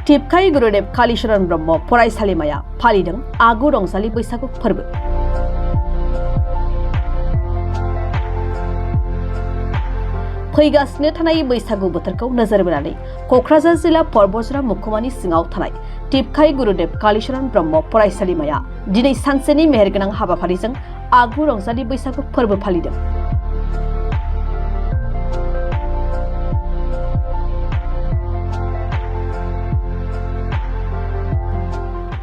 टिपकाई गुरुदेव कालीचरण ब्रह्म फरायसालिमाया फालिदों आगु रंजालि बैसागु फोरबो। फैगासिनो थानाय बैसागु बोथोरखौ नोजोर बोनानै कक्राझार जिल्ला परबजरा मुखुमानि सिङाव थानाय टिपकाई गुरुदेव कालीचरण ब्रह्म फरायसालिमाया दिनै सानसेनि मेहेरगोनां हाबाफारिजों आगु रंजालि बैसागु फोरबो फालिदों।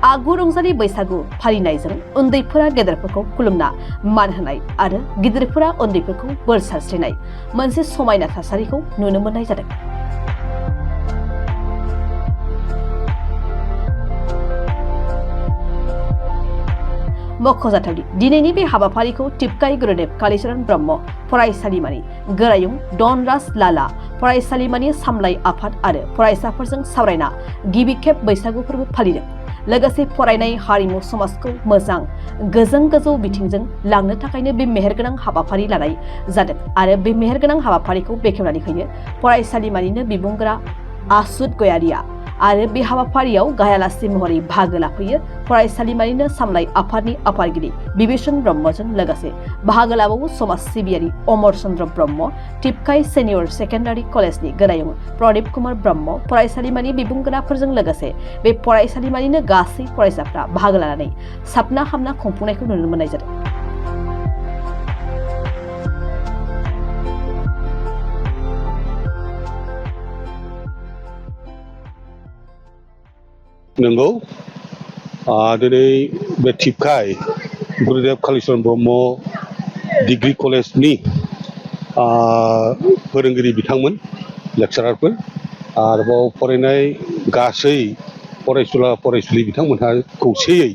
आगु रंजालि बैसागु फालिनायजों उन्दैफोरा गेदेरफोरखौ खुलुमना मान होनाय आरो गिदिरफोरा उन्दैफोरखौ बोर सारस्रिनाय मोनसे समायना थासारिखौ नुनो मोननाय जादों। मख'जाथावदि दिनैनि बे हाबाफारिखौ टिपकाई गुरुदेव कालीचरण ब्रह्म फरायसालिमानि गोरायुं डनराज लाला फरायसालिमानि सामलाय आफाद आरो फरायसाफोरजों सावरायना गिबि खेब बैसागु फोरबो फालिदों। लोगोसे फरायनाय हारिमु समाजखौ मोजां गोजौ बिथिंजों लांनो थाखायनो बे मेहेरगोनां हाबाफारि लानाय जादों आरो बे मेहेरगोनां हाबाफारिखौ बेखेवनानै होयो फरायसालिमानिनो बिबुंगोरा आसुद गयारिया आरो बे हाबाफारियाव गाहायालासि महरै बाहागो लाफैयो फरायसालिमानिनो सामलाय आफादनि आफादगिरि बिभीषण ब्रह्मजों लोगोसे बाहागो लाबावो समाज सिबियारि अमर चन्द्र ब्रह्म, टिपकाई सिनियर सेकेन्डारि कलेजनि गोरायुं प्रदीप कुमार ब्रह्म, फरायसालिमानि बिबुंगोराफोरजों लोगोसे बे फरायसालिमानिनो गासै फरायसाफ्रा बाहागो लानानै साबना हामना खुंफुंनायखौ नुनो मोननाय जादों। नंगौ दिनै बे टिपकाई गुरुदेव कालीचरण ब्रह्म डिग्री कलेजनि फोरोंगिरि बिथांमोन लेक्सारारफोर आरोबाव फरायनाय गासै फरायसुला फरायसुलि बिथांमोनहा खौसेयै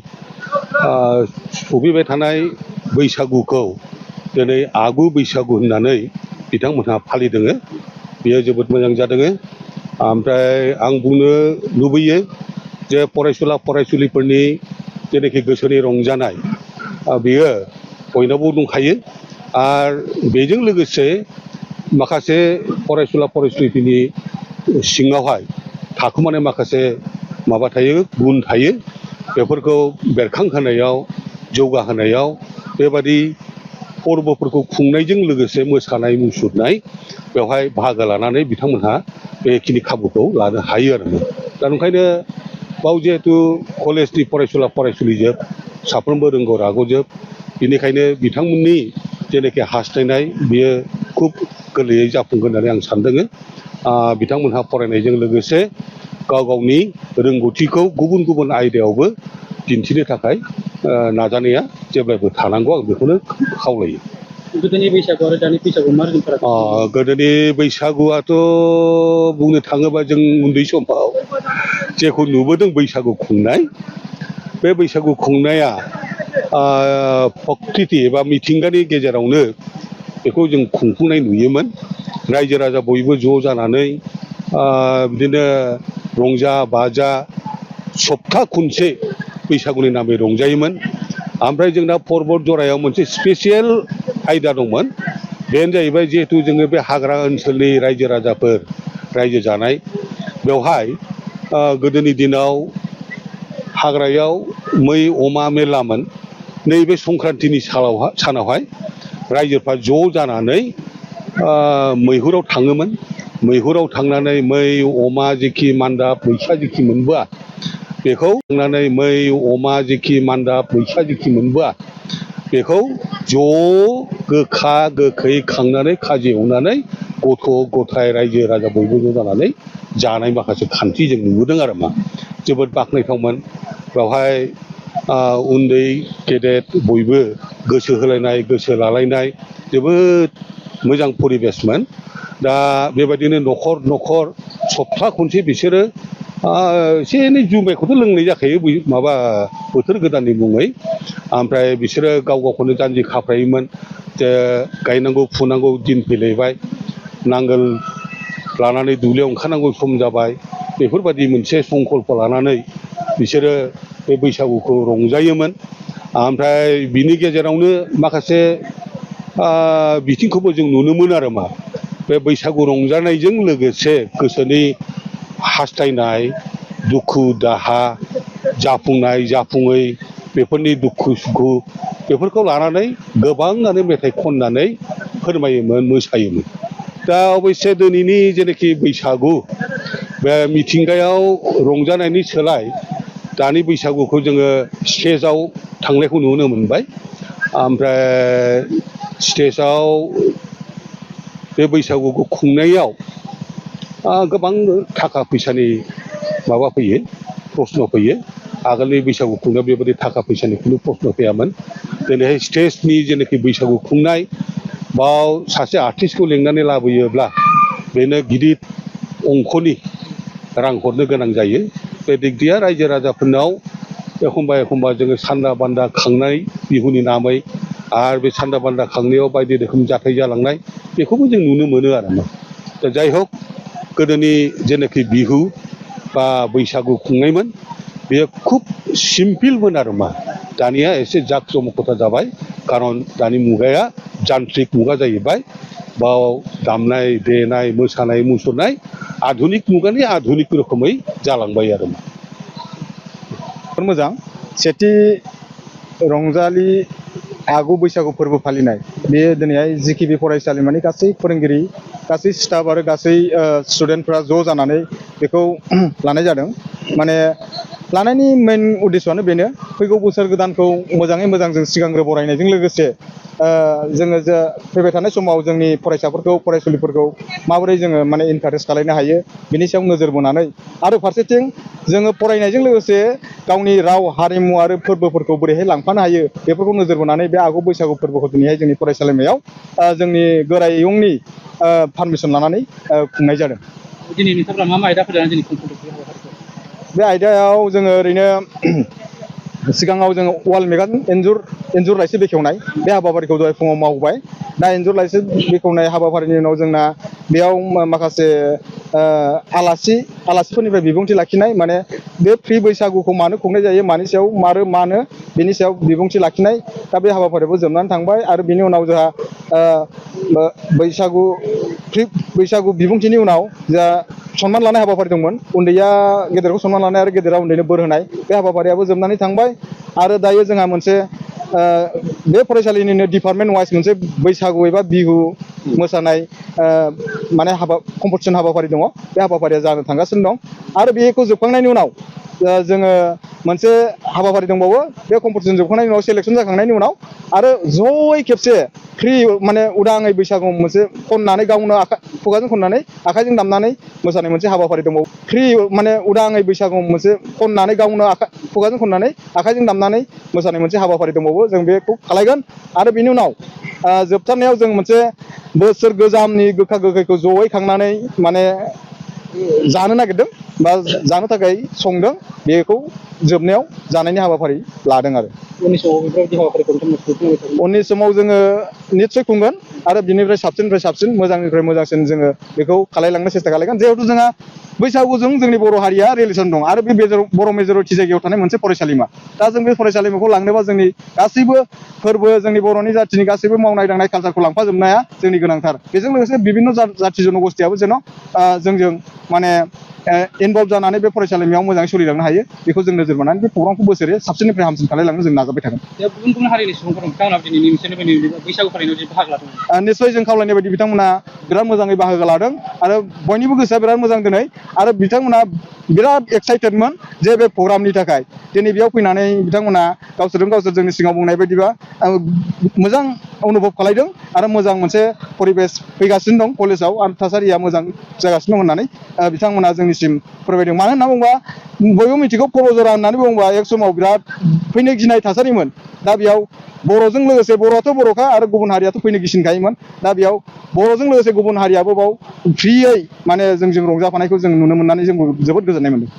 सफैबाय थानाय बैसागुखौ दिनै आगु बैसागु होननानै बिथांमोनहा फालिदों। बेयो जोबोद मोजां जादों। ओमफ्राय आं बुंनो लुबैयो जे फरायसुला फरायसुलिफोरनि जेनाखि गोसोनि रंजानाय बेयो बयनावबो दंखायो आरो बेजों लोगोसे माखासे फरायसुला फरायसुलिफोरनि सिङावहाय थाखुमानाय माखासे माबा थायो, गुन थायो। बेफोरखौ बेरखांहोनायाव जौगाहोनायाव बेबादि फोरबोफोरखौ खुंनायजों लोगोसे मोसानाय मुसुरनाय बेवहाय बाहागो लानानै बिथांमोनहा बेखिनि खाबुखौ लानो हायो आरो। दा ओंखायनो बाव जिहेतु कलेजनि फरायसुला फरायसुलिजोब साफ्रोमबो रोंगौ रागौजोब, बेनिखायनो बिथांमोननि जेनाखि हास्थायनाय बियो खुब गोरलैयै जाफुंगोन होननानै आं सानदों। बिथांमोनहा फरायनायजों लोगोसे गाव गावनि रोंगौथिखौ गुबुन गुबुन आयदायावबो दिन्थिनो थाखाय नाजानाया जेब्लायबो थानांगौ, आं बेखौनो खावलायो। गोदोनि बैसागु आरो दानि बैसागु मा रोखोम फाराग? गोदोनि बैसागुआथ' बुंनो थाङोबा जों उन्दै समाव जेखौ नुबोदों बैसागु खुंनाय, बे बैसागु खुंनाया प्रकृति एबा मिथिंगानि गेजेरावनो बेखौ जों खुंफुंनाय नुयोमोन। रायजो राजा बयबो ज' जानानै बिदिनो रंजा बाजा सप्ता खनसे बैसागुनि नामै रंजायोमोन। ओमफ्राय जोंना परबत जरायाव मोनसे स्पेसियेल आयदा दंमोन। बेनो जाहैबाय जिहेतु जोङो बे हाग्रा ओनसोलनि रायजो राजाफोर रायजो जानाय, बेवहाय गोदोनि दिनाव हाग्रायाव मै अमा मेरलामोन। नैबे संक्रान्तिनि सानावहाय रायजोफ्रा ज' जानानै मैहुराव थाङोमोन। मैहुराव थांनानै मै अमा जेखि मान्दाब मैसा जेखि मोनबोआ बेखौ थांनानै मै अमा जेखि मान्दाब मैसा जेखि मोनबोआ बेखौ ज' गोखा गोखै खांनानै खाजि एवनानै गथ' गथाय रायजो राजा बयबो ज' जानानै जानाय माखासे खान्थि जों नुबोदों आरो मा जोबोद बाख्नायथावमोन। बेवहाय उन्दै गेदेर बयबो गोसो होलायनाय गोसो लालायनाय जोबोद मोजां परिबेसमोन। दा बेबायदिनो न'खर न'खर सप्ता खनसे बिसोरो एसे एनै जुमायखौथ' लोंनाय जाखायो माबा बोथोर गोदाननि मुङै। ओमफ्राय बिसोरो गाव गावखौनो जानजि खाफ्रायोमोन जे गायनांगौ फुनांगौ दिन फैलायबाय, नांगोल लानानै दुब्लियाव ओंखारनांगौ सम जाबाय। बेफोरबायदि मोनसे संकल्प लानानै बिसोरो बे बैसागुखौ रंजायोमोन। ओमफ्राय बिनि गेजेरावनो माखासे बिथिंखौबो जों नुनो मोनो आरो मा बे बैसागु रंजानायजों लोगोसे गोसोनि हास्थायनाय दुखु दाहा जाफुंनाय जाफुङै बेफोरनि दुखु सुखु बेफोरखौ लानानै गोबाङानो मेथाइ खननानै फोरमायोमोन मोसायोमोन। दा अबयसे दिनैनि जेनाखि बैसागु बे मिथिंगायाव रंजानायनि सोलाय दानि बैसागुखौ जोङो स्टेजाव थांनायखौ नुनो मोनबाय। ओमफ्राय स्टेजाव बे बैसागुखौ खुंनायाव गोबां थाखा फैसानि माबा फैयो प्रश्न फैयो। आगोलनि बैसागु खुंनायाव बेबायदि थाखा फैसानि खुनु प्रश्न फैयामोन। दिनैहाय स्टेजनि जेनाखि बैसागु खुंनाय बाव सासे आर्टिस्टखौ लिंनानै लाबोयोब्ला बेनो गिदिर अंखनि रां हरनो गोनां जायो। बे दिग गैया रायजो राजाफोरनाव एखमबा एखमबा जोङो सान्दा बान्दा खांनाय बिहुनि नामै आरो बे सान्दा बान्दा खांनायाव बायदि रोखोम जाथाय जालांनाय बेखौबो जों नुनो मोनो आरो मा। दा जाय हक गोदोनि जेनाखि बिहु बा बैसागु खुंनायमोन बेयो खुब सिम्पोलमोन आरो मा। दानिया एसे जाकजमकता जाबाय खारन दानि मुगाया जान्त्रिक मुगा जाहैबाय। बाव दामनाय देनाय मोसानाय मुसुरनाय आधुनिक मुगानि आधुनिक रोखोमै जालांबाय आरो मा। मोजां सेथि रंजालि आगु बैसागु फोरबो फालिनाय बेयो दिनैहाय जिकेबि फरायसालिमानि गासै फोरोंगिरि गासै स्टाफ आरो गासै स्टुडेन्टफ्रा ज' जानानै बेखौ लानाय जादों। माने लानायनि मेन उद्देশ্যआनो बेनो फैगौ बोसोर गोदानखौ मोजाङै मोजां जों सिगांग्रो बरायनायजों लोगोसे जोङो जे फैबाय थानाय समाव जोंनि फरायसाफोरखौ फरायसुलिफोरखौ माबोरै जोङो माने इनकारेज खालामनो हायो बेनि सायाव नोजोर बोनानै आरो फारसेथिं जोङो फरायनायजों लोगोसे गावनि राव हारिमु आरो फोरबोफोरखौ बोरैहाय लांफानो हायो बेफोरखौ नोजोर बोनानै बे आगु बैसागु फोरबोखौ दिनैहाय जोंनि फरायसालिमायाव जोंनि गोरायुंनि पारमिसन लानानै खुंनाय जादों। दिनै नोंथांफ्रा मा मा आयदाफोर लानानै दिनै खुंफुंदों हाबाफारिखौ? बे आयदायाव जोङो ओरैनो सिगाङाव जोङो वाल मेगाजिन इन्जुर लाइसि बेखेवनाय बे हाबाफारिखौ दहाय फुङाव मावबाय। दा इन्जुर लाइसि बेखेवनाय हाबाफारिनि उनाव जोंना बेयाव माखासे आलासिफोरनिफ्राय बिबुंथि लाखिनाय माने बे फ्रि बैसागुखौ मानो खुंनाय जायो मानि सायाव मानो बेनि सायाव बिबुंथि लाखिनाय। दा बे हाबाफारियाबो जोबनानै थांबाय आरो बिनि उनाव जोंहा बैसागु बिबुंथिनि उनाव जोंहा सनमान लानाय हाबाफारि दंमोन। उन्दैया गेदेरखौ सनमान लानाय आरो गेदेरा उन्दैनो बोर होनाय बे हाबाफारियाबो जोबनानै थांबाय। आरो दायो जोंहा मोनसे बे फरायसालिनिनो डिपार्टमेन्ट वाइज मोनसे बैसागु एबा बिहु मोसानाय माने कम्पिटिसन हाबाफारि दङ। बे हाबाफारिया जानो थांगासिनो दं आरो बेखौ जोबखांनायनि उनाव जोङो मोनसे हाबाफारि दंबावो। बे कम्पिटिसन जोबखांनायनि उनाव सेलेक्सन जाखांनायनि उनाव आरो जयै खेबसे फ्रि माने उदाङै बैसागु मोनसे खननानै गावनो खुगाजों खननानै आखाइजों दामनानै मोसानाय मोनसे हाबाफारि दंबावो। फ्रि माने उदाङै बैसागु मोनसे खननानै गावनो खुगाजों खननानै आखाइजों दामनानै मोसानाय मोनसे हाबाफारि दंबावो। जों बेखौ खालायगोन आरो बिनि उनाव जोबथारनायाव जों मोनसे बोसोर गोजामनि गोखा गोखैखौ जयै खांनानै माने जानो नागिरदों बा जानो थाखाय संदों। बेखौ जोबनायाव जानायनि हाबाफारि लादों आरो उननि समाव बेफोरबायदि हाबाफारिखौ नोंथांमोना उननि समाव जोङो निस्सय खुंगोन आरो बिनिफ्राय साबसिननिफ्राय साबसिन मोजांनिफ्राय मोजांसिन जोङो बेखौ खालायलांनो सेस्था खालायगोन। जिहेथु जोंहा बैसागुजों जोंनि बर' हारिया रिलेसन दं आरो बे बर' मेजरिटि जायगायाव थानाय मोनसे फरायसालिमा। दा जों बे फरायसालिमाखौ लांनोबा जोंनि गासैबो फोरबो जोंनि बर'नि जाथिनि गासैबो मावनाय दांनाय कालसारखौ लांफाजोबनाया जोंनि गोनांथार। बेजों लोगोसे बिभिन्न जाथि जनगोष्ठियाबो जेन' जोंजों माने इनभल्भ जानानै बे फरायसालिमायाव मोजाङै सोलिलांनो हायो बेखौ जों नोजोर बोनानै बे प्रग्रामखौ बोसोरै साबसिननिफ्राय हामसिन खालायलांनो जों नाजाबाय थागोन। दा गुबुन गुबुन हारिनि सुबुंफोर बिथांमोना दिनै नोंसोरनि बैसागु फालिनायाव जे बाहागो लादों। निस्सय जों खावलायनाय बायदि बिथांमोना बिराद मोजाङै बाहागो लादों आरो बयनिबो गोसोआ बिराद मोजां दिनै आरो बिथांमोना बिराद एक्साइटेडमोन जे बे प्रग्रामनि थाखाय। दिनै बेयाव फैनानै बिथांमोना गावसोरजों गावसोर जोंनि सिगाङाव बुंनाय बायदिबा मोजां अनुभब खालायदों आरो मोजां मोनसे परिबेस फैगासिनो दं कलेजाव आरो थासारिया मोजां जागासिनो दं होननानै बिथांमोना जोंनिसिम फोरमायदों। मानो होनना बुङोबा बयबो मिथिगौ क'क्राझार होननानै बुङोबा एक समाव बिराद फैनो गिनाय थासारिमोन। दा बेयाव बर'जों लोगोसे बर'आथ' बर'खा आरो गुबुन हारियाथ' फैनो गिसिनखायोमोन। दा बेयाव बर'जों लोगोसे गुबुन हारियाबो बाव फ्रियै माने जोंजों रंजाफानायखौ जों नुनो मोननानै जोंबो जोबोद गोजोननाय मोनदों।